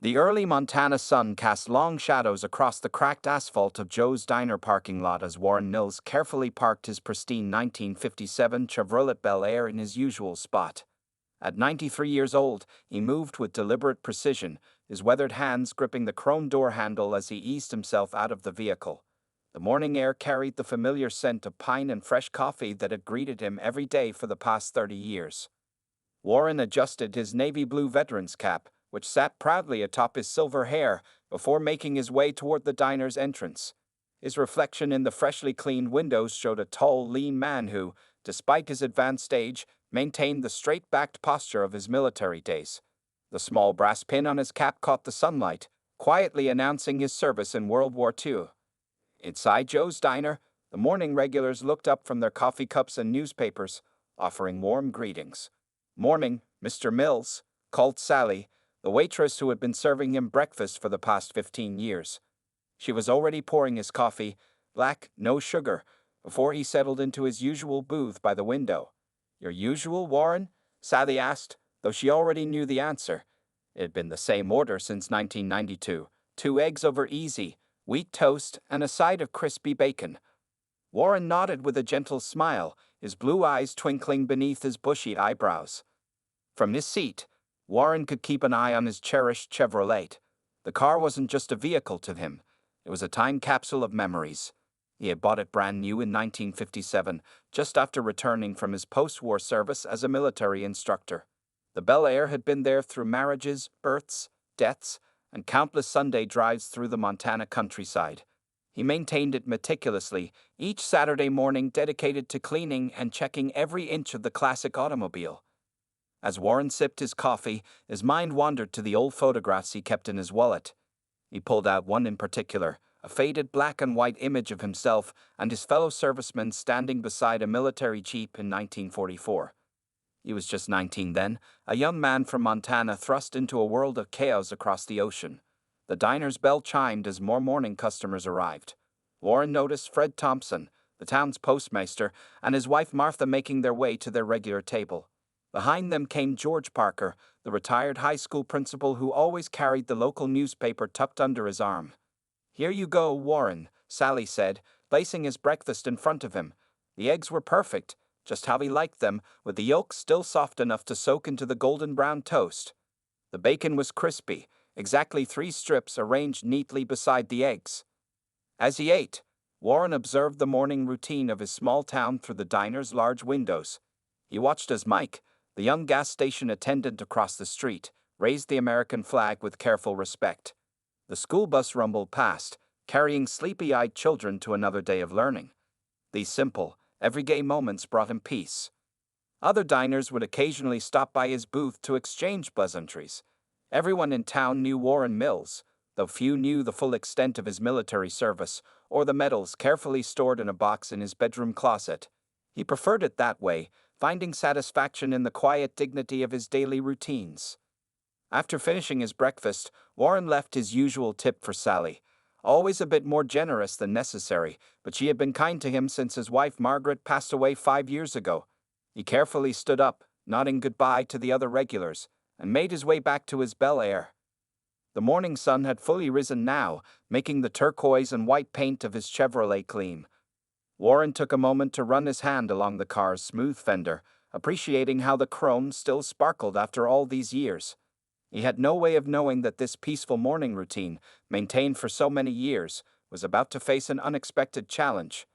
The early Montana sun cast long shadows across the cracked asphalt of Joe's Diner parking lot as Warren Mills carefully parked his pristine 1957 Chevrolet Bel Air in his usual spot. At 93 years old, he moved with deliberate precision, his weathered hands gripping the chrome door handle as he eased himself out of the vehicle. The morning air carried the familiar scent of pine and fresh coffee that had greeted him every day for the past 30 years. Warren adjusted his navy blue veteran's cap, which sat proudly atop his silver hair, before making his way toward the diner's entrance. His reflection in the freshly cleaned windows showed a tall, lean man who, despite his advanced age, maintained the straight-backed posture of his military days. The small brass pin on his cap caught the sunlight, quietly announcing his service in World War II. Inside Joe's Diner, the morning regulars looked up from their coffee cups and newspapers, offering warm greetings. "Morning, Mr. Mills," called Sally, the waitress who had been serving him breakfast for the past 15 years. She was already pouring his coffee, black, no sugar, before he settled into his usual booth by the window. "Your usual, Warren?" Sally asked, though she already knew the answer. It had been the same order since 1992, 2 eggs over easy, wheat toast, and a side of crispy bacon. Warren nodded with a gentle smile, his blue eyes twinkling beneath his bushy eyebrows. From his seat, Warren could keep an eye on his cherished Chevrolet. The car wasn't just a vehicle to him, it was a time capsule of memories. He had bought it brand new in 1957, just after returning from his post-war service as a military instructor. The Bel Air had been there through marriages, births, deaths, and countless Sunday drives through the Montana countryside. He maintained it meticulously, each Saturday morning dedicated to cleaning and checking every inch of the classic automobile. As Warren sipped his coffee, his mind wandered to the old photographs he kept in his wallet. He pulled out one in particular, a faded black and white image of himself and his fellow servicemen standing beside a military jeep in 1944. He was just 19 then, a young man from Montana thrust into a world of chaos across the ocean. The diner's bell chimed as more morning customers arrived. Warren noticed Fred Thompson, the town's postmaster, and his wife Martha making their way to their regular table. Behind them came George Parker, the retired high school principal who always carried the local newspaper tucked under his arm. "Here you go, Warren," Sally said, placing his breakfast in front of him. The eggs were perfect, just how he liked them, with the yolks still soft enough to soak into the golden brown toast. The bacon was crispy, exactly 3 strips arranged neatly beside the eggs. As he ate, Warren observed the morning routine of his small town through the diner's large windows. He watched as Mike, the young gas station attendant across the street, raised the American flag with careful respect. The school bus rumbled past, carrying sleepy-eyed children to another day of learning. These simple, everyday moments brought him peace. Other diners would occasionally stop by his booth to exchange pleasantries. Everyone in town knew Warren Mills, though few knew the full extent of his military service or the medals carefully stored in a box in his bedroom closet. He preferred it that way, finding satisfaction in the quiet dignity of his daily routines. After finishing his breakfast, Warren left his usual tip for Sally. Always a bit more generous than necessary, but she had been kind to him since his wife Margaret passed away 5 years ago. He carefully stood up, nodding goodbye to the other regulars, and made his way back to his Bel Air. The morning sun had fully risen now, making the turquoise and white paint of his Chevrolet gleam. Warren took a moment to run his hand along the car's smooth fender, appreciating how the chrome still sparkled after all these years. He had no way of knowing that this peaceful morning routine, maintained for so many years, was about to face an unexpected challenge.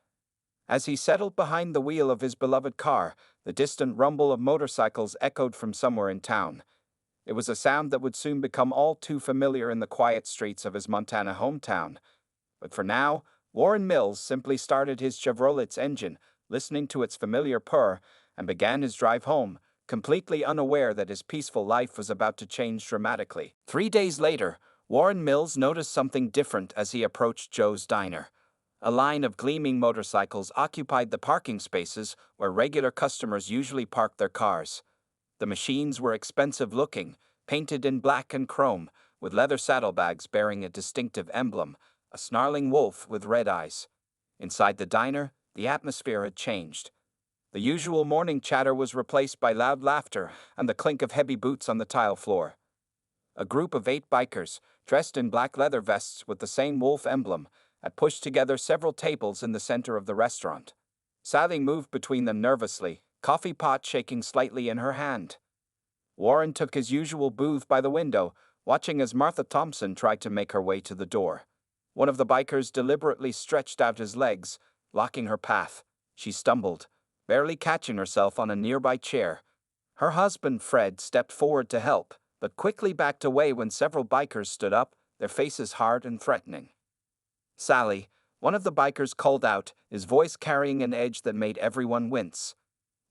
As he settled behind the wheel of his beloved car, the distant rumble of motorcycles echoed from somewhere in town. It was a sound that would soon become all too familiar in the quiet streets of his Montana hometown. But for now, Warren Mills simply started his Chevrolet's engine, listening to its familiar purr, and began his drive home, completely unaware that his peaceful life was about to change dramatically. 3 days later, Warren Mills noticed something different as he approached Joe's Diner. A line of gleaming motorcycles occupied the parking spaces where regular customers usually parked their cars. The machines were expensive-looking, painted in black and chrome, with leather saddlebags bearing a distinctive emblem, a snarling wolf with red eyes. Inside the diner, the atmosphere had changed. The usual morning chatter was replaced by loud laughter and the clink of heavy boots on the tile floor. A group of 8 bikers, dressed in black leather vests with the same wolf emblem, had pushed together several tables in the center of the restaurant. Sally moved between them nervously, coffee pot shaking slightly in her hand. Warren took his usual booth by the window, watching as Martha Thompson tried to make her way to the door. One of the bikers deliberately stretched out his legs, blocking her path. She stumbled, barely catching herself on a nearby chair. Her husband, Fred, stepped forward to help, but quickly backed away when several bikers stood up, their faces hard and threatening. Sally, one of the bikers, called out, his voice carrying an edge that made everyone wince.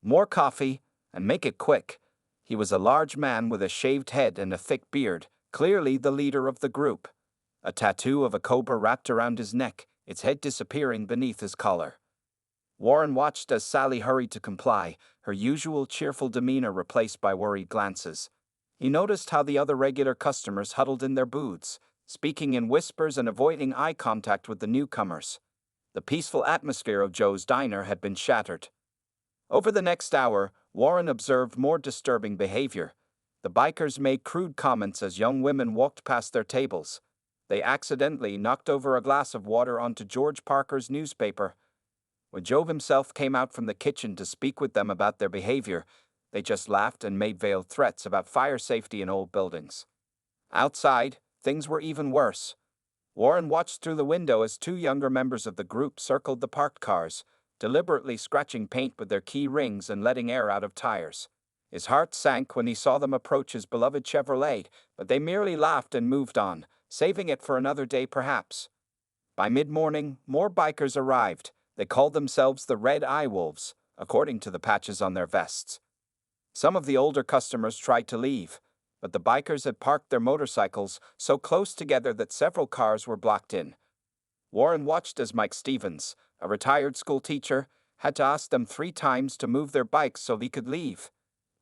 "More coffee, and make it quick." He was a large man with a shaved head and a thick beard, clearly the leader of the group. A tattoo of a cobra wrapped around his neck, its head disappearing beneath his collar. Warren watched as Sally hurried to comply, her usual cheerful demeanor replaced by worried glances. He noticed how the other regular customers huddled in their booths, speaking in whispers and avoiding eye contact with the newcomers. The peaceful atmosphere of Joe's Diner had been shattered. Over the next hour, Warren observed more disturbing behavior. The bikers made crude comments as young women walked past their tables. They accidentally knocked over a glass of water onto George Parker's newspaper. When Joe himself came out from the kitchen to speak with them about their behavior, they just laughed and made veiled threats about fire safety in old buildings. Outside, things were even worse. Warren watched through the window as 2 younger members of the group circled the parked cars, deliberately scratching paint with their key rings and letting air out of tires. His heart sank when he saw them approach his beloved Chevrolet, but they merely laughed and moved on, saving it for another day perhaps. By mid-morning, more bikers arrived. They called themselves the Red Eye Wolves, according to the patches on their vests. Some of the older customers tried to leave, but the bikers had parked their motorcycles so close together that several cars were blocked in. Warren watched as Mike Stevens, a retired school teacher, had to ask them 3 times to move their bikes so he could leave.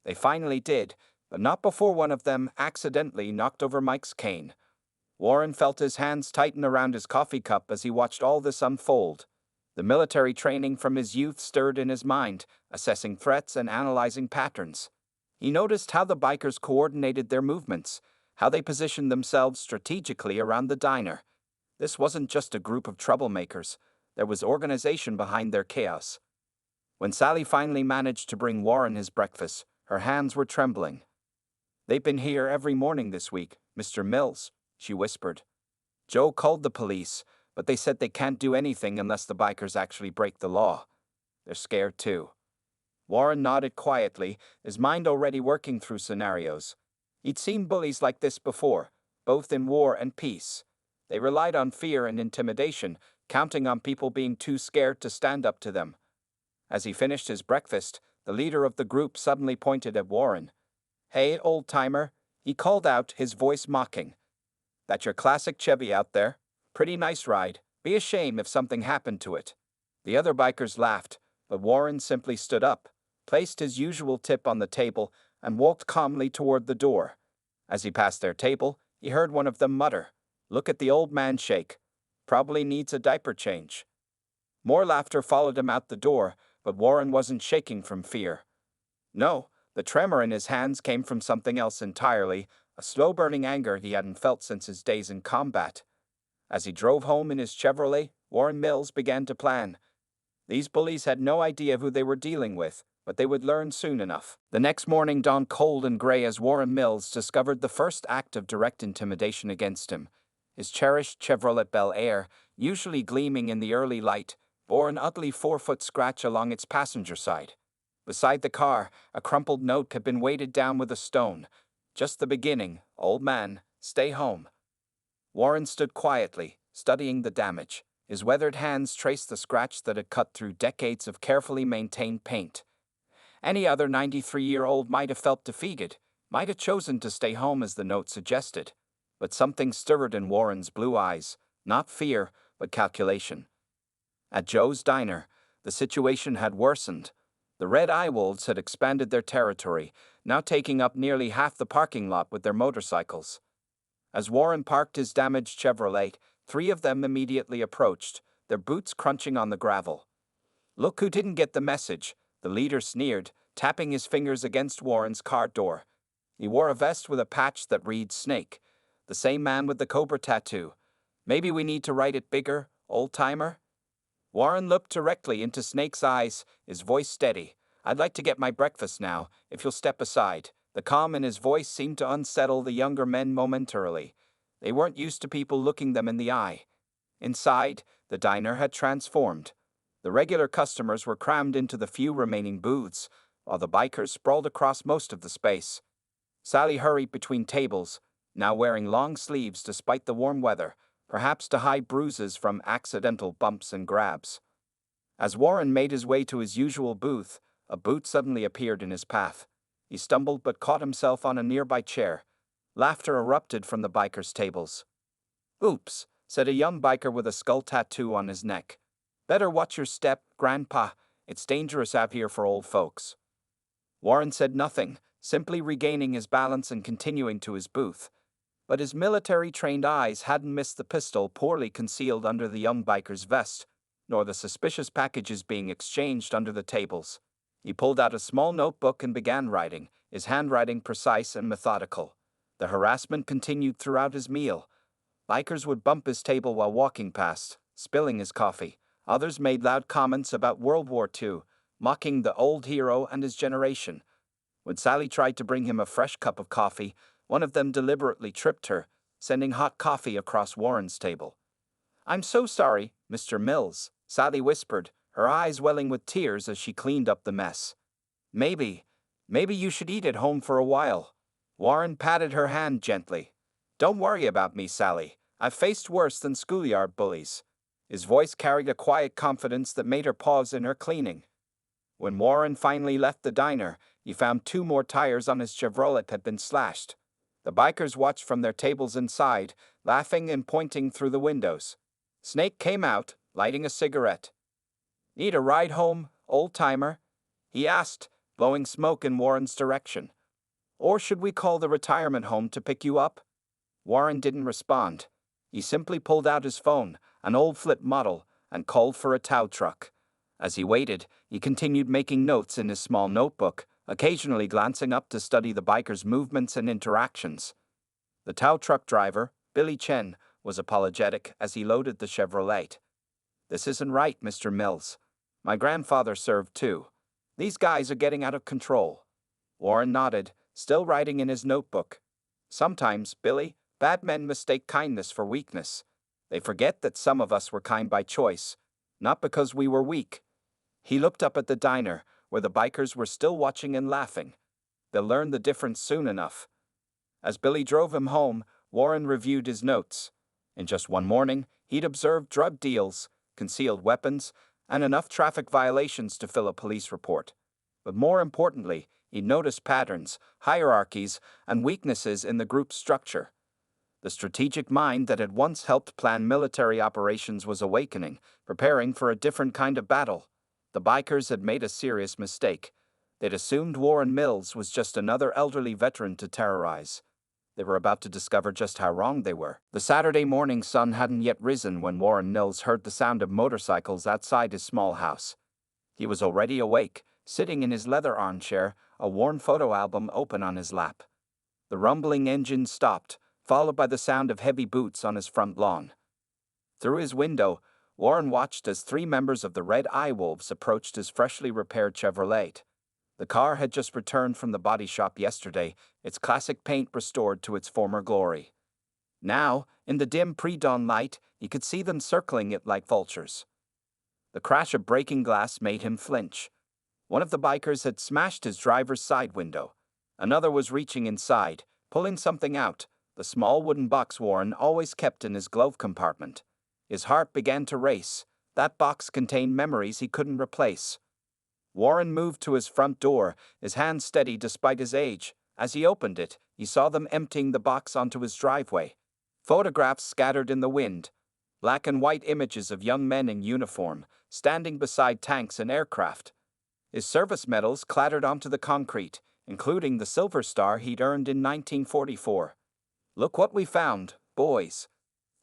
They finally did, but not before one of them accidentally knocked over Mike's cane. Warren felt his hands tighten around his coffee cup as he watched all this unfold. The military training from his youth stirred in his mind, assessing threats and analyzing patterns. He noticed how the bikers coordinated their movements, how they positioned themselves strategically around the diner. This wasn't just a group of troublemakers. There was organization behind their chaos. When Sally finally managed to bring Warren his breakfast, her hands were trembling. "They've been here every morning this week, Mr. Mills," she whispered. "Joe called the police, but they said they can't do anything unless the bikers actually break the law. They're scared too." Warren nodded quietly, his mind already working through scenarios. He'd seen bullies like this before, both in war and peace. They relied on fear and intimidation, counting on people being too scared to stand up to them. As he finished his breakfast, the leader of the group suddenly pointed at Warren. "Hey, old-timer," he called out, his voice mocking. "That your classic Chevy out there? Pretty nice ride. Be a shame if something happened to it." The other bikers laughed, but Warren simply stood up, placed his usual tip on the table, and walked calmly toward the door. As he passed their table, he heard one of them mutter, "Look at the old man shake. Probably needs a diaper change." More laughter followed him out the door, but Warren wasn't shaking from fear. No, the tremor in his hands came from something else entirely, a slow-burning anger he hadn't felt since his days in combat. As he drove home in his Chevrolet, Warren Mills began to plan. These bullies had no idea who they were dealing with, but they would learn soon enough. The next morning dawned cold and gray as Warren Mills discovered the first act of direct intimidation against him. His cherished Chevrolet Bel Air, usually gleaming in the early light, bore an ugly 4-foot scratch along its passenger side. Beside the car, a crumpled note had been weighted down with a stone. "Just the beginning, old man. Stay home." Warren stood quietly, studying the damage. His weathered hands traced the scratch that had cut through decades of carefully maintained paint. Any other 93-year-old might have felt defeated, might have chosen to stay home as the note suggested. But something stirred in Warren's blue eyes, not fear, but calculation. At Joe's Diner, the situation had worsened. The Red Eye Wolves had expanded their territory, now taking up nearly half the parking lot with their motorcycles. As Warren parked his damaged Chevrolet, 3 of them immediately approached, their boots crunching on the gravel. "Look who didn't get the message," the leader sneered, tapping his fingers against Warren's car door. He wore a vest with a patch that read Snake, The same man with the cobra tattoo. Maybe we need to write it bigger, old-timer? Warren looked directly into Snake's eyes, his voice steady. I'd like to get my breakfast now, if you'll step aside. The calm in his voice seemed to unsettle the younger men momentarily. They weren't used to people looking them in the eye. Inside, the diner had transformed. The regular customers were crammed into the few remaining booths, while the bikers sprawled across most of the space. Sally hurried between tables, now wearing long sleeves despite the warm weather, perhaps to hide bruises from accidental bumps and grabs. As Warren made his way to his usual booth, a boot suddenly appeared in his path. He stumbled but caught himself on a nearby chair. Laughter erupted from the bikers' tables. "Oops," said a young biker with a skull tattoo on his neck. "Better watch your step, Grandpa. It's dangerous out here for old folks." Warren said nothing, simply regaining his balance and continuing to his booth. But his military-trained eyes hadn't missed the pistol poorly concealed under the young biker's vest, nor the suspicious packages being exchanged under the tables. He pulled out a small notebook and began writing, his handwriting precise and methodical. The harassment continued throughout his meal. Bikers would bump his table while walking past, spilling his coffee. Others made loud comments about World War II, mocking the old hero and his generation. When Sally tried to bring him a fresh cup of coffee, one of them deliberately tripped her, sending hot coffee across Warren's table. "I'm so sorry, Mr. Mills," Sally whispered, her eyes welling with tears as she cleaned up the mess. Maybe you should eat at home for a while." Warren patted her hand gently. "Don't worry about me, Sally. I've faced worse than schoolyard bullies." His voice carried a quiet confidence that made her pause in her cleaning. When Warren finally left the diner, he found 2 more tires on his Chevrolet had been slashed. The bikers watched from their tables inside, laughing and pointing through the windows. Snake came out, lighting a cigarette. "Need a ride home, old-timer?" he asked, blowing smoke in Warren's direction. "Or should we call the retirement home to pick you up?" Warren didn't respond. He simply pulled out his phone, an old flip model, and called for a tow truck. As he waited, he continued making notes in his small notebook, occasionally glancing up to study the bikers' movements and interactions. The tow truck driver, Billy Chen, was apologetic as he loaded the Chevrolet. "This isn't right, Mr. Mills. My grandfather served too. These guys are getting out of control." Warren nodded, still writing in his notebook. "Sometimes, Billy, bad men mistake kindness for weakness. They forget that some of us were kind by choice, not because we were weak." He looked up at the diner, where the bikers were still watching and laughing. They'll learn the difference soon enough. As Billy drove him home, Warren reviewed his notes. In just one morning, he'd observed drug deals, concealed weapons, and enough traffic violations to fill a police report. But more importantly, he noticed patterns, hierarchies, and weaknesses in the group's structure. The strategic mind that had once helped plan military operations was awakening, preparing for a different kind of battle. The bikers had made a serious mistake. They'd assumed Warren Mills was just another elderly veteran to terrorize. They were about to discover just how wrong they were. The Saturday morning sun hadn't yet risen when Warren Mills heard the sound of motorcycles outside his small house. He was already awake, sitting in his leather armchair, a worn photo album open on his lap. The rumbling engine stopped, followed by the sound of heavy boots on his front lawn. Through his window, Warren watched as 3 members of the Red Eye Wolves approached his freshly repaired Chevrolet. The car had just returned from the body shop yesterday, its classic paint restored to its former glory. Now, in the dim pre-dawn light, he could see them circling it like vultures. The crash of breaking glass made him flinch. One of the bikers had smashed his driver's side window. Another was reaching inside, pulling something out, the small wooden box Warren always kept in his glove compartment. His heart began to race. That box contained memories he couldn't replace. Warren moved to his front door, his hand steady despite his age. As he opened it, he saw them emptying the box onto his driveway. Photographs scattered in the wind. Black and white images of young men in uniform, standing beside tanks and aircraft. His service medals clattered onto the concrete, including the Silver Star he'd earned in 1944. "Look what we found, boys."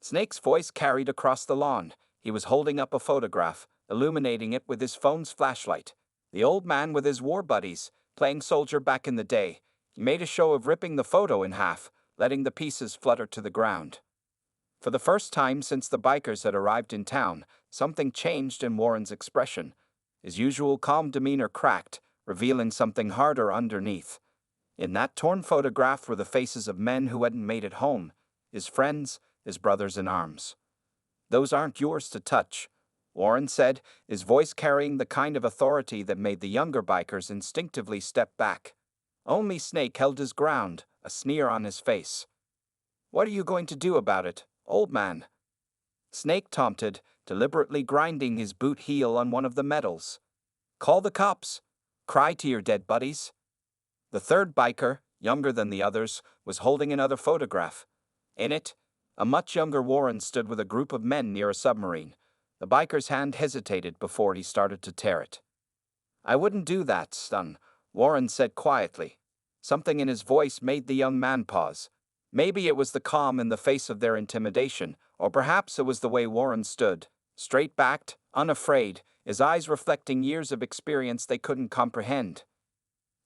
Snake's voice carried across the lawn. He was holding up a photograph, illuminating it with his phone's flashlight. The old man with his war buddies, playing soldier back in the day. He made a show of ripping the photo in half, letting the pieces flutter to the ground. For the first time since the bikers had arrived in town, something changed in Warren's expression. His usual calm demeanor cracked, revealing something harder underneath. In that torn photograph were the faces of men who hadn't made it home, his friends, his brothers in arms. "Those aren't yours to touch," Warren said, his voice carrying the kind of authority that made the younger bikers instinctively step back. Only Snake held his ground, a sneer on his face. "What are you going to do about it, old man?" Snake taunted, deliberately grinding his boot heel on one of the metals. "Call the cops. Cry to your dead buddies." The third biker, younger than the others, was holding another photograph. In it, a much younger Warren stood with a group of men near a submarine. The biker's hand hesitated before he started to tear it. "I wouldn't do that, son," Warren said quietly. Something in his voice made the young man pause. Maybe it was the calm in the face of their intimidation, or perhaps it was the way Warren stood, straight-backed, unafraid, his eyes reflecting years of experience they couldn't comprehend.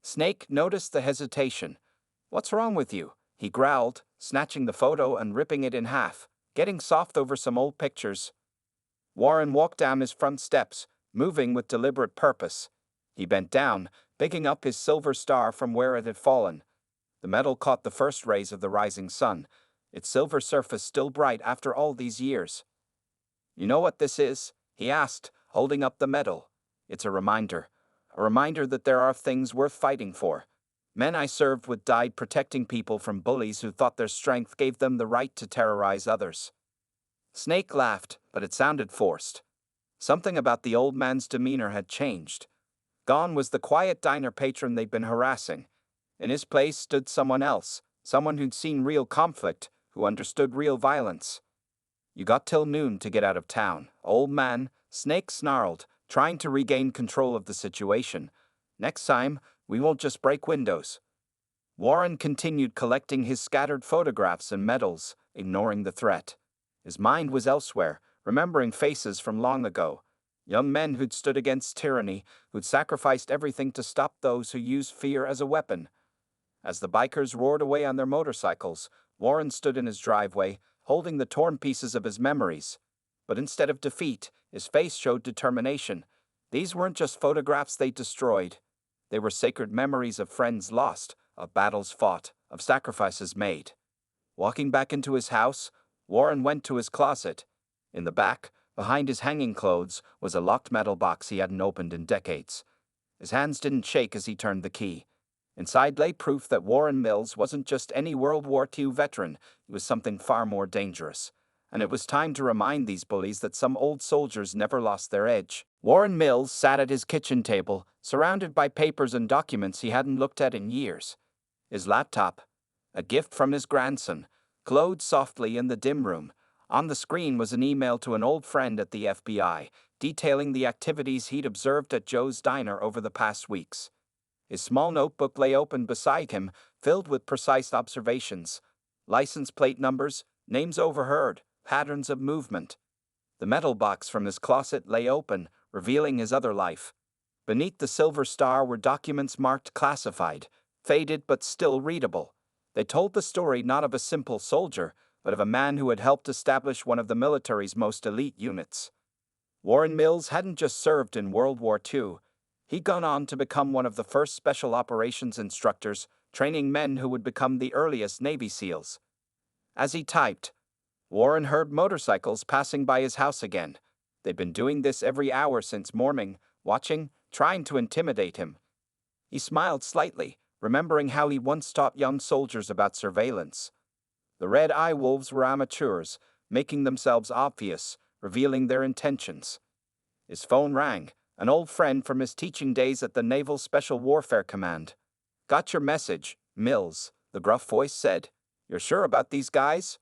Snake noticed the hesitation. "What's wrong with you?" he growled, snatching the photo and ripping it in half, getting soft over some old pictures. Warren walked down his front steps, moving with deliberate purpose. He bent down, picking up his silver star from where it had fallen. The metal caught the first rays of the rising sun, its silver surface still bright after all these years. "You know what this is?" he asked, holding up the medal. "It's a reminder that there are things worth fighting for. Men I served with died protecting people from bullies who thought their strength gave them the right to terrorize others." Snake laughed, but it sounded forced. Something about the old man's demeanor had changed. Gone was the quiet diner patron they'd been harassing. In his place stood someone else, someone who'd seen real conflict, who understood real violence. "You got till noon to get out of town, old man," Snake snarled, trying to regain control of the situation. "Next time, we won't just break windows." Warren continued collecting his scattered photographs and medals, ignoring the threat. His mind was elsewhere, remembering faces from long ago. Young men who'd stood against tyranny, who'd sacrificed everything to stop those who used fear as a weapon. As the bikers roared away on their motorcycles, Warren stood in his driveway, holding the torn pieces of his memories. But instead of defeat, his face showed determination. These weren't just photographs they destroyed. They were sacred memories of friends lost, of battles fought, of sacrifices made. Walking back into his house, Warren went to his closet. In the back, behind his hanging clothes, was a locked metal box he hadn't opened in decades. His hands didn't shake as he turned the key. Inside lay proof that Warren Mills wasn't just any World War II veteran, he was something far more dangerous. And it was time to remind these bullies that some old soldiers never lost their edge. Warren Mills sat at his kitchen table, surrounded by papers and documents he hadn't looked at in years. His laptop, a gift from his grandson, glowed softly in the dim room. On the screen was an email to an old friend at the FBI, detailing the activities he'd observed at Joe's Diner over the past weeks. His small notebook lay open beside him, filled with precise observations. License plate numbers, names overheard, patterns of movement. The metal box from his closet lay open, revealing his other life. Beneath the silver star were documents marked classified, faded but still readable. They told the story not of a simple soldier, but of a man who had helped establish one of the military's most elite units. Warren Mills hadn't just served in World War II. He'd gone on to become one of the first special operations instructors, training men who would become the earliest Navy SEALs. As he typed, Warren heard motorcycles passing by his house again. They'd been doing this every hour since morning, watching, trying to intimidate him. He smiled slightly, remembering how he once taught young soldiers about surveillance. The red eye wolves were amateurs, making themselves obvious, revealing their intentions. His phone rang, an old friend from his teaching days at the Naval Special Warfare Command. "Got your message, Mills," the gruff voice said. "You're sure about these guys?"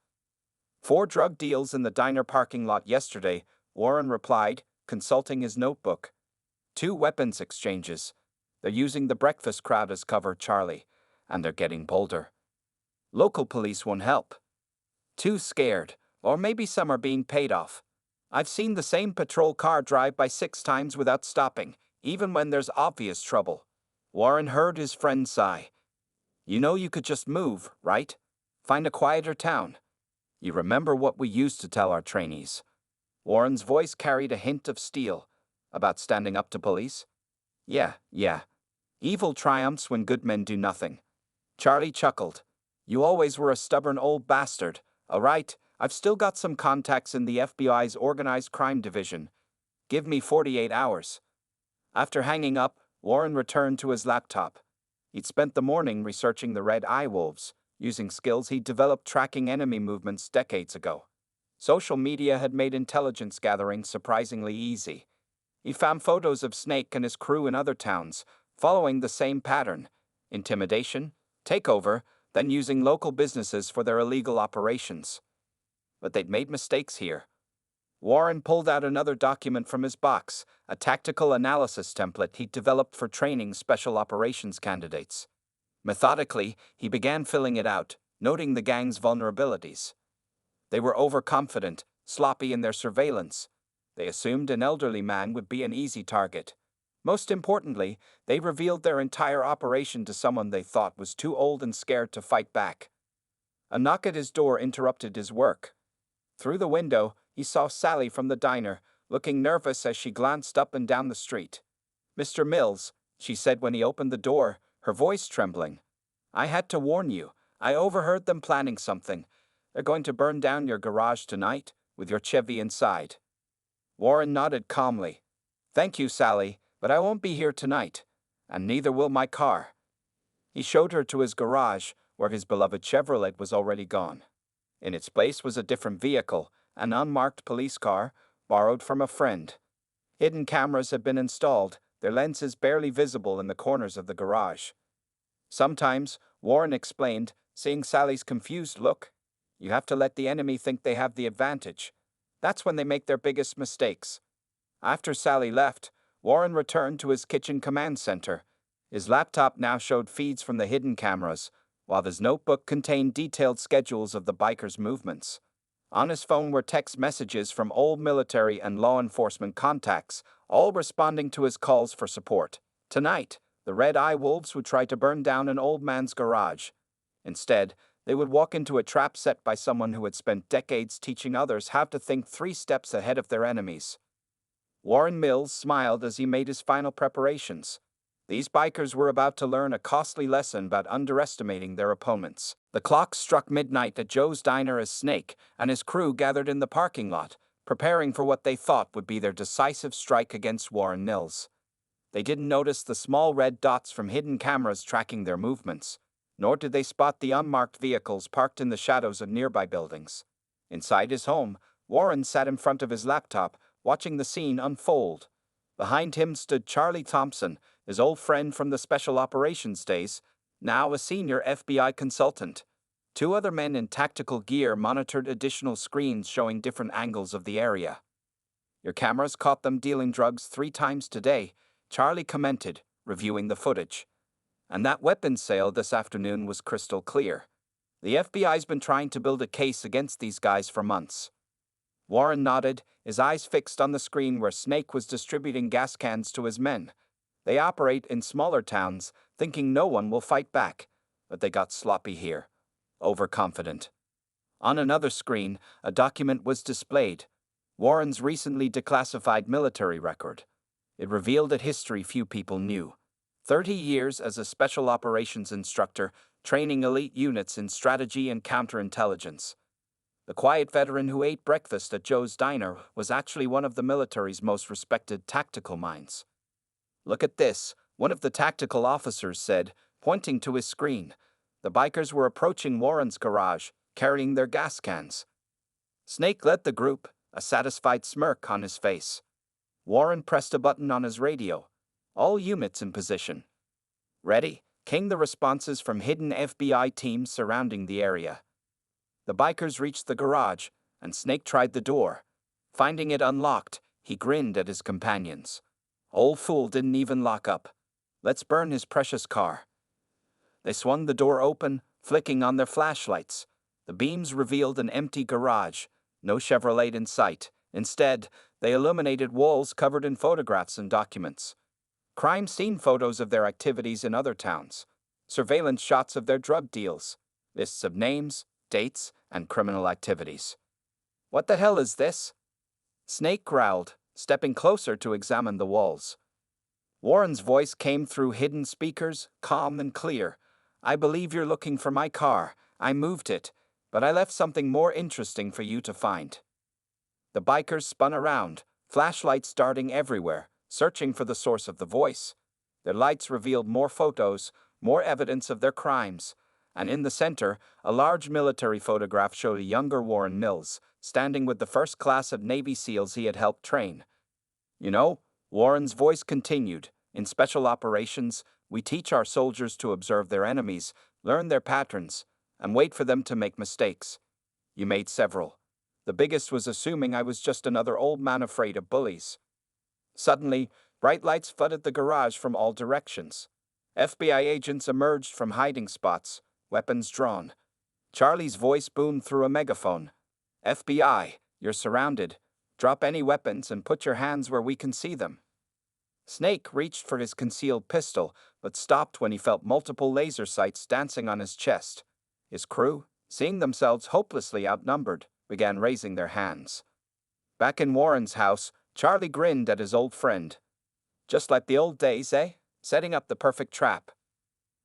"4 drug deals in the diner parking lot yesterday," Warren replied, consulting his notebook. 2 weapons exchanges. They're using the breakfast crowd as cover, Charlie, and they're getting bolder. Local police won't help. Too scared, or maybe some are being paid off. I've seen the same patrol car drive by 6 times without stopping, even when there's obvious trouble. Warren heard his friend sigh. "You know you could just move, right?" Find a quieter town. You remember what we used to tell our trainees. Warren's voice carried a hint of steel. About standing up to police? Yeah. Evil triumphs when good men do nothing. Charlie chuckled. You always were a stubborn old bastard. All right, I've still got some contacts in the FBI's organized crime division. Give me 48 hours. After hanging up, Warren returned to his laptop. He'd spent the morning researching the red eye wolves, using skills he'd developed tracking enemy movements decades ago. Social media had made intelligence gathering surprisingly easy. He found photos of Snake and his crew in other towns, following the same pattern: intimidation, takeover, then using local businesses for their illegal operations. But they'd made mistakes here. Warren pulled out another document from his box, a tactical analysis template he'd developed for training special operations candidates. Methodically, he began filling it out, noting the gang's vulnerabilities. They were overconfident, sloppy in their surveillance. They assumed an elderly man would be an easy target. Most importantly, they revealed their entire operation to someone they thought was too old and scared to fight back. A knock at his door interrupted his work. Through the window, he saw Sally from the diner, looking nervous as she glanced up and down the street. "Mr. Mills," she said when he opened the door, her voice trembling. "I had to warn you. I overheard them planning something. They're going to burn down your garage tonight, with your Chevy inside." Warren nodded calmly. "Thank you, Sally, but I won't be here tonight, and neither will my car." He showed her to his garage, where his beloved Chevrolet was already gone. In its place was a different vehicle, an unmarked police car, borrowed from a friend. Hidden cameras had been installed, their lenses barely visible in the corners of the garage. Sometimes, Warren explained, seeing Sally's confused look, you have to let the enemy think they have the advantage. That's when they make their biggest mistakes. After Sally left, Warren returned to his kitchen command center. His laptop now showed feeds from the hidden cameras, while his notebook contained detailed schedules of the bikers' movements. On his phone were text messages from old military and law enforcement contacts, all responding to his calls for support. Tonight, the Red Eye Wolves would try to burn down an old man's garage. Instead, they would walk into a trap set by someone who had spent decades teaching others how to think 3 steps ahead of their enemies. Warren Mills smiled as he made his final preparations. These bikers were about to learn a costly lesson about underestimating their opponents. The clock struck midnight at Joe's diner as Snake and his crew gathered in the parking lot, preparing for what they thought would be their decisive strike against Warren Mills. They didn't notice the small red dots from hidden cameras tracking their movements, nor did they spot the unmarked vehicles parked in the shadows of nearby buildings. Inside his home, Warren sat in front of his laptop, watching the scene unfold. Behind him stood Charlie Thompson, his old friend from the Special Operations days, now a senior FBI consultant. 2 other men in tactical gear monitored additional screens showing different angles of the area. "Your cameras caught them dealing drugs 3 times today," Charlie commented, reviewing the footage. "And that weapons sale this afternoon was crystal clear. The FBI's been trying to build a case against these guys for months." Warren nodded, his eyes fixed on the screen where Snake was distributing gas cans to his men. They operate in smaller towns, thinking no one will fight back, but they got sloppy here. Overconfident. On another screen, a document was displayed. Warren's recently declassified military record. It revealed a history few people knew. 30 years as a special operations instructor, training elite units in strategy and counterintelligence. The quiet veteran who ate breakfast at Joe's diner was actually one of the military's most respected tactical minds. "Look at this," one of the tactical officers said, pointing to his screen. The bikers were approaching Warren's garage, carrying their gas cans. Snake led the group, a satisfied smirk on his face. Warren pressed a button on his radio. "All units in position." "Ready?" came the responses from hidden FBI teams surrounding the area. The bikers reached the garage, and Snake tried the door. Finding it unlocked, he grinned at his companions. Old fool didn't even lock up. Let's burn his precious car. They swung the door open, flicking on their flashlights. The beams revealed an empty garage, no Chevrolet in sight. Instead, they illuminated walls covered in photographs and documents. Crime scene photos of their activities in other towns. Surveillance shots of their drug deals. Lists of names, dates, and criminal activities. "What the hell is this?" Snake growled, stepping closer to examine the walls. Warren's voice came through hidden speakers, calm and clear. "I believe you're looking for my car. I moved it, but I left something more interesting for you to find." The bikers spun around, flashlights darting everywhere, searching for the source of the voice. Their lights revealed more photos, more evidence of their crimes, and in the center, a large military photograph showed a younger Warren Mills, standing with the first class of Navy SEALs he had helped train. "You know," Warren's voice continued, "in special operations, we teach our soldiers to observe their enemies, learn their patterns, and wait for them to make mistakes. You made several. The biggest was assuming I was just another old man afraid of bullies." Suddenly, bright lights flooded the garage from all directions. FBI agents emerged from hiding spots, weapons drawn. Charlie's voice boomed through a megaphone. "FBI, you're surrounded. Drop any weapons and put your hands where we can see them." Snake reached for his concealed pistol, but stopped when he felt multiple laser sights dancing on his chest. His crew, seeing themselves hopelessly outnumbered, began raising their hands. Back in Warren's house, Charlie grinned at his old friend. "Just like the old days, eh? Setting up the perfect trap."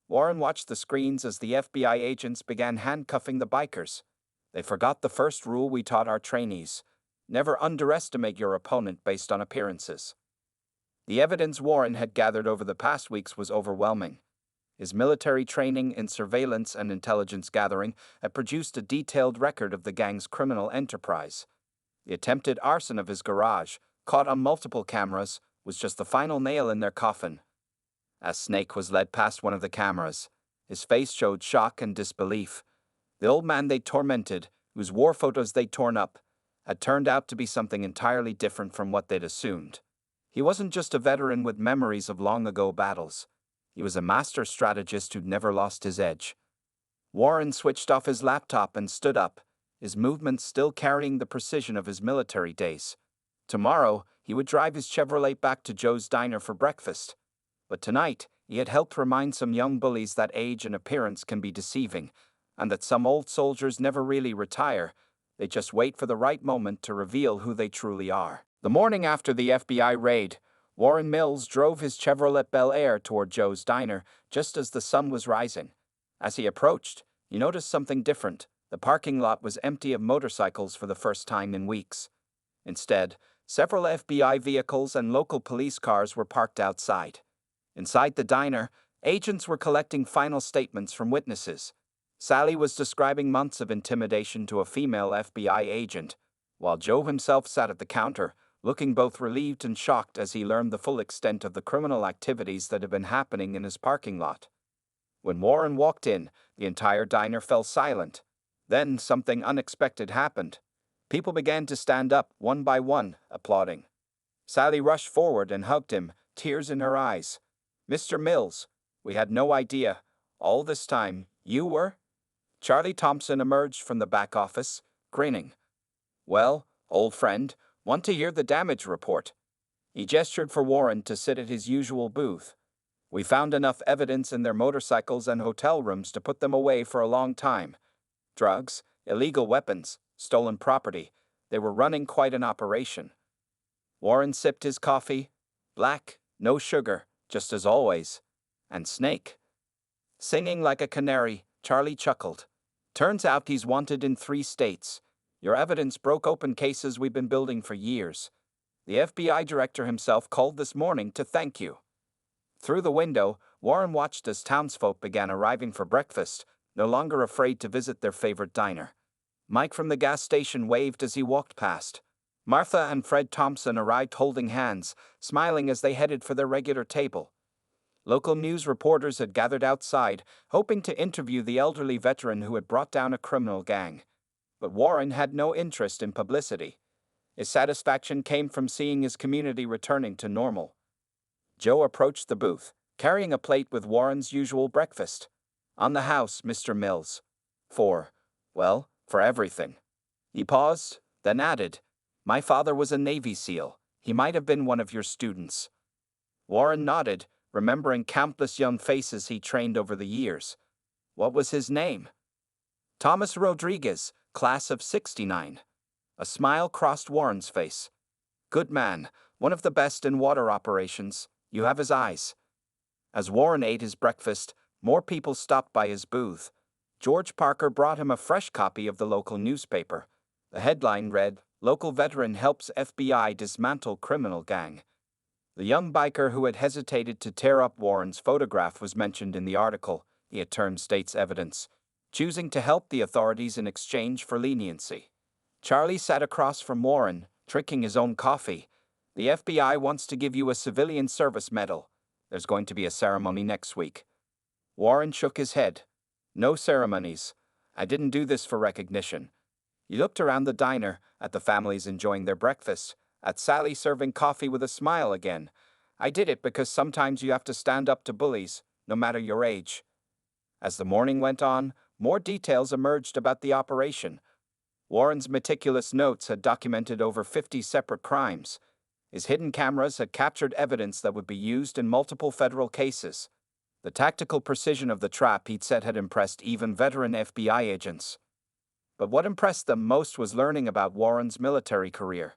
Warren watched the screens as the FBI agents began handcuffing the bikers. "They forgot the first rule we taught our trainees. Never underestimate your opponent based on appearances." The evidence Warren had gathered over the past weeks was overwhelming. His military training in surveillance and intelligence gathering had produced a detailed record of the gang's criminal enterprise. The attempted arson of his garage, caught on multiple cameras, was just the final nail in their coffin. As Snake was led past one of the cameras, his face showed shock and disbelief. The old man they'd tormented, whose war photos they'd torn up, had turned out to be something entirely different from what they'd assumed. He wasn't just a veteran with memories of long-ago battles. He was a master strategist who'd never lost his edge. Warren switched off his laptop and stood up, his movements still carrying the precision of his military days. Tomorrow, he would drive his Chevrolet back to Joe's Diner for breakfast. But tonight, he had helped remind some young bullies that age and appearance can be deceiving, and that some old soldiers never really retire. They just wait for the right moment to reveal who they truly are. The morning after the FBI raid, Warren Mills drove his Chevrolet Bel Air toward Joe's Diner just as the sun was rising. As he approached, he noticed something different. The parking lot was empty of motorcycles for the first time in weeks. Instead, several FBI vehicles and local police cars were parked outside. Inside the diner, agents were collecting final statements from witnesses. Sally was describing months of intimidation to a female FBI agent, while Joe himself sat at the counter, looking both relieved and shocked as he learned the full extent of the criminal activities that had been happening in his parking lot. When Warren walked in, the entire diner fell silent. Then something unexpected happened. People began to stand up, one by one, applauding. Sally rushed forward and hugged him, tears in her eyes. "Mr. Mills, we had no idea. All this time, you were?" Charlie Thompson emerged from the back office, grinning. "Well, old friend, want to hear the damage report?" He gestured for Warren to sit at his usual booth. "We found enough evidence in their motorcycles and hotel rooms to put them away for a long time. Drugs, illegal weapons, stolen property. They were running quite an operation." Warren sipped his coffee. Black, no sugar, just as always. And Snake. Singing like a canary, Charlie chuckled. "Turns out he's wanted in 3 states. Your evidence broke open cases we've been building for years. The FBI director himself called this morning to thank you." Through the window, Warren watched as townsfolk began arriving for breakfast, no longer afraid to visit their favorite diner. Mike from the gas station waved as he walked past. Martha and Fred Thompson arrived holding hands, smiling as they headed for their regular table. Local news reporters had gathered outside, hoping to interview the elderly veteran who had brought down a criminal gang. But Warren had no interest in publicity. His satisfaction came from seeing his community returning to normal. Joe approached the booth, carrying a plate with Warren's usual breakfast. "On the house, Mr. Mills. For everything." He paused, then added, "My father was a Navy SEAL. He might have been one of your students." Warren nodded, remembering countless young faces he trained over the years. "What was his name?" Thomas Rodriguez, class of '69. A smile crossed Warren's face. Good man, one of the best in water operations. You have his eyes. As Warren ate his breakfast, more people stopped by his booth. George Parker brought him a fresh copy of the local newspaper. The headline read, "Local Veteran Helps FBI Dismantle Criminal Gang." The young biker who had hesitated to tear up Warren's photograph was mentioned in the article. He had turned state's evidence, choosing to help the authorities in exchange for leniency. Charlie sat across from Warren, drinking his own coffee. "The FBI wants to give you a Civilian Service Medal. There's going to be a ceremony next week." Warren shook his head. "No ceremonies. I didn't do this for recognition." He looked around the diner, at the families enjoying their breakfast, at Sally serving coffee with a smile again. "I did it because sometimes you have to stand up to bullies, no matter your age." As the morning went on, more details emerged about the operation. Warren's meticulous notes had documented over 50 separate crimes. His hidden cameras had captured evidence that would be used in multiple federal cases. The tactical precision of the trap he'd set had impressed even veteran FBI agents. But what impressed them most was learning about Warren's military career.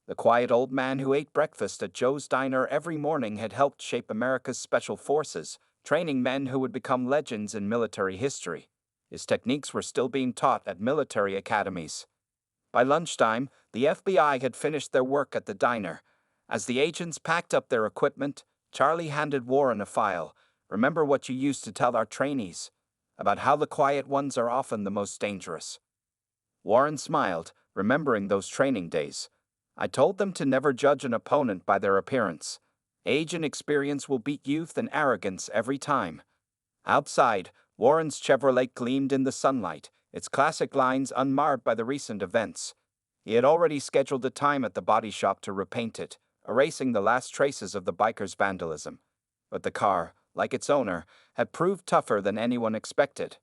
The quiet old man who ate breakfast at Joe's Diner every morning had helped shape America's special forces, training men who would become legends in military history. His techniques were still being taught at military academies. By lunchtime, the FBI had finished their work at the diner. As the agents packed up their equipment, Charlie handed Warren a file. "Remember what you used to tell our trainees about how the quiet ones are often the most dangerous." Warren smiled, remembering those training days. "I told them to never judge an opponent by their appearance. Age and experience will beat youth and arrogance every time." Outside, Warren's Chevrolet gleamed in the sunlight, its classic lines unmarred by the recent events. He had already scheduled a time at the body shop to repaint it, erasing the last traces of the biker's vandalism. But the car, like its owner, had proved tougher than anyone expected.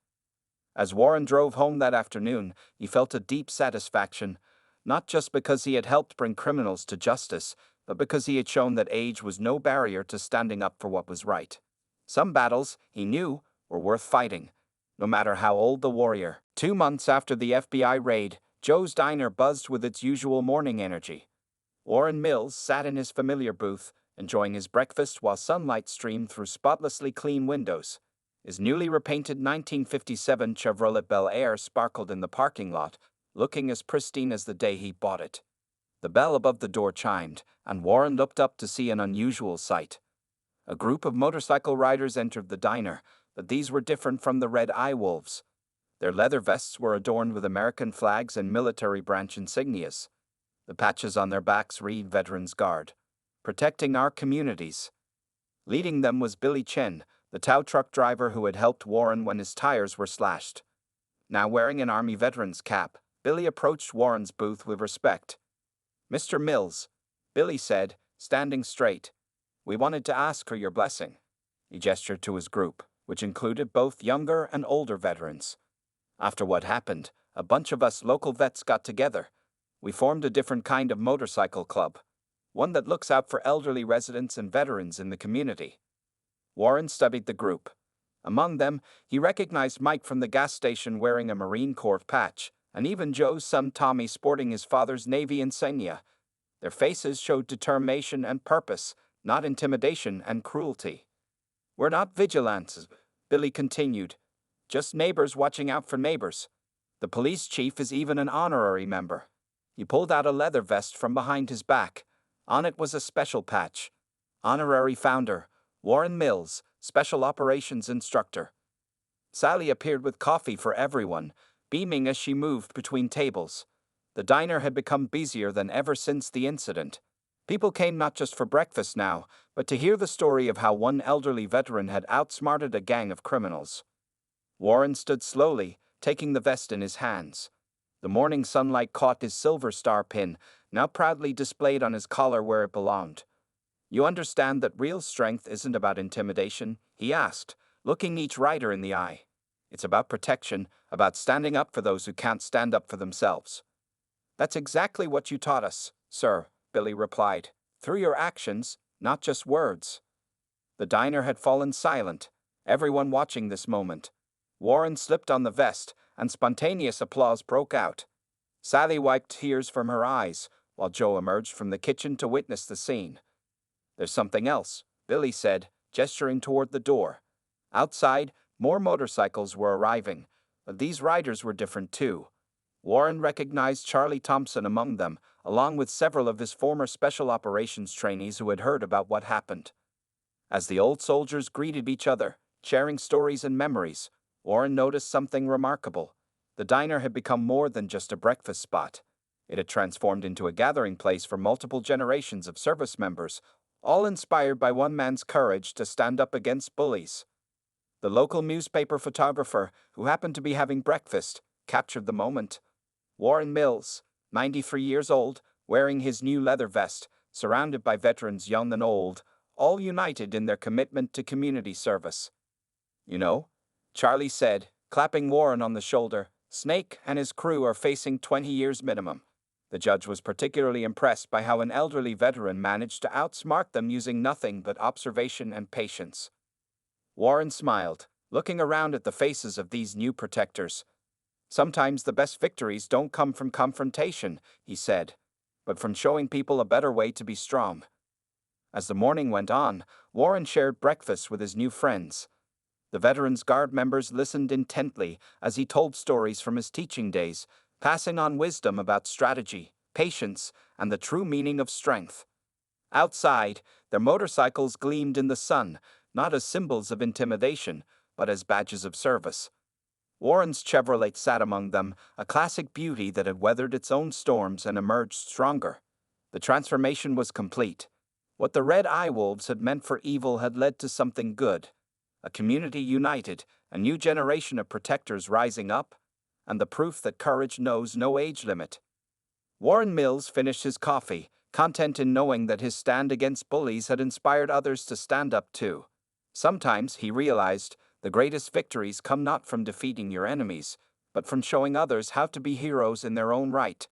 As Warren drove home that afternoon, he felt a deep satisfaction, not just because he had helped bring criminals to justice, but because he had shown that age was no barrier to standing up for what was right. Some battles, he knew, were worth fighting, no matter how old the warrior. 2 months after the FBI raid, Joe's Diner buzzed with its usual morning energy. Warren Mills sat in his familiar booth, enjoying his breakfast while sunlight streamed through spotlessly clean windows. His newly repainted 1957 Chevrolet Bel Air sparkled in the parking lot, looking as pristine as the day he bought it. The bell above the door chimed, and Warren looked up to see an unusual sight. A group of motorcycle riders entered the diner, but these were different from the Red Eye Wolves. Their leather vests were adorned with American flags and military branch insignias. The patches on their backs read Veterans Guard, protecting our communities. Leading them was Billy Chen, the tow truck driver who had helped Warren when his tires were slashed. Now wearing an Army veteran's cap, Billy approached Warren's booth with respect. "Mr. Mills," Billy said, standing straight, "we wanted to ask for your blessing." He gestured to his group, which included both younger and older veterans. "After what happened, a bunch of us local vets got together. We formed a different kind of motorcycle club, one that looks out for elderly residents and veterans in the community." Warren studied the group. Among them, he recognized Mike from the gas station wearing a Marine Corps patch, and even Joe's son Tommy sporting his father's Navy insignia. Their faces showed determination and purpose, not intimidation and cruelty. "We're not vigilantes," Billy continued, "just neighbors watching out for neighbors. The police chief is even an honorary member." He pulled out a leather vest from behind his back. On it was a special patch. "Honorary Founder, Warren Mills, Special Operations Instructor." Sally appeared with coffee for everyone, beaming as she moved between tables. The diner had become busier than ever since the incident. People came not just for breakfast now, but to hear the story of how one elderly veteran had outsmarted a gang of criminals. Warren stood slowly, taking the vest in his hands. The morning sunlight caught his silver star pin, now proudly displayed on his collar where it belonged. "You understand that real strength isn't about intimidation?" he asked, looking each rider in the eye. "It's about protection, about standing up for those who can't stand up for themselves." "That's exactly what you taught us, sir," Billy replied. "Through your actions, not just words." The diner had fallen silent, everyone watching this moment. Warren slipped on the vest, and spontaneous applause broke out. Sally wiped tears from her eyes, while Joe emerged from the kitchen to witness the scene. "There's something else," Billy said, gesturing toward the door. Outside, more motorcycles were arriving, but these riders were different too. Warren recognized Charlie Thompson among them, along with several of his former special operations trainees who had heard about what happened. As the old soldiers greeted each other, sharing stories and memories, Warren noticed something remarkable. The diner had become more than just a breakfast spot. It had transformed into a gathering place for multiple generations of service members, all inspired by one man's courage to stand up against bullies. The local newspaper photographer, who happened to be having breakfast, captured the moment. Warren Mills, 93 years old, wearing his new leather vest, surrounded by veterans young and old, all united in their commitment to community service. "You know," Charlie said, clapping Warren on the shoulder, "Snake and his crew are facing 20 years minimum." The judge was particularly impressed by how an elderly veteran managed to outsmart them using nothing but observation and patience. Warren smiled, looking around at the faces of these new protectors. "Sometimes the best victories don't come from confrontation," he said, "but from showing people a better way to be strong." As the morning went on, Warren shared breakfast with his new friends. The Veterans Guard members listened intently as he told stories from his teaching days, passing on wisdom about strategy, patience, and the true meaning of strength. Outside, their motorcycles gleamed in the sun, not as symbols of intimidation, but as badges of service. Warren's Chevrolet sat among them, a classic beauty that had weathered its own storms and emerged stronger. The transformation was complete. What the Red Eye Wolves had meant for evil had led to something good. A community united, a new generation of protectors rising up, and the proof that courage knows no age limit. Warren Mills finished his coffee, content in knowing that his stand against bullies had inspired others to stand up too. Sometimes, he realized, the greatest victories come not from defeating your enemies, but from showing others how to be heroes in their own right.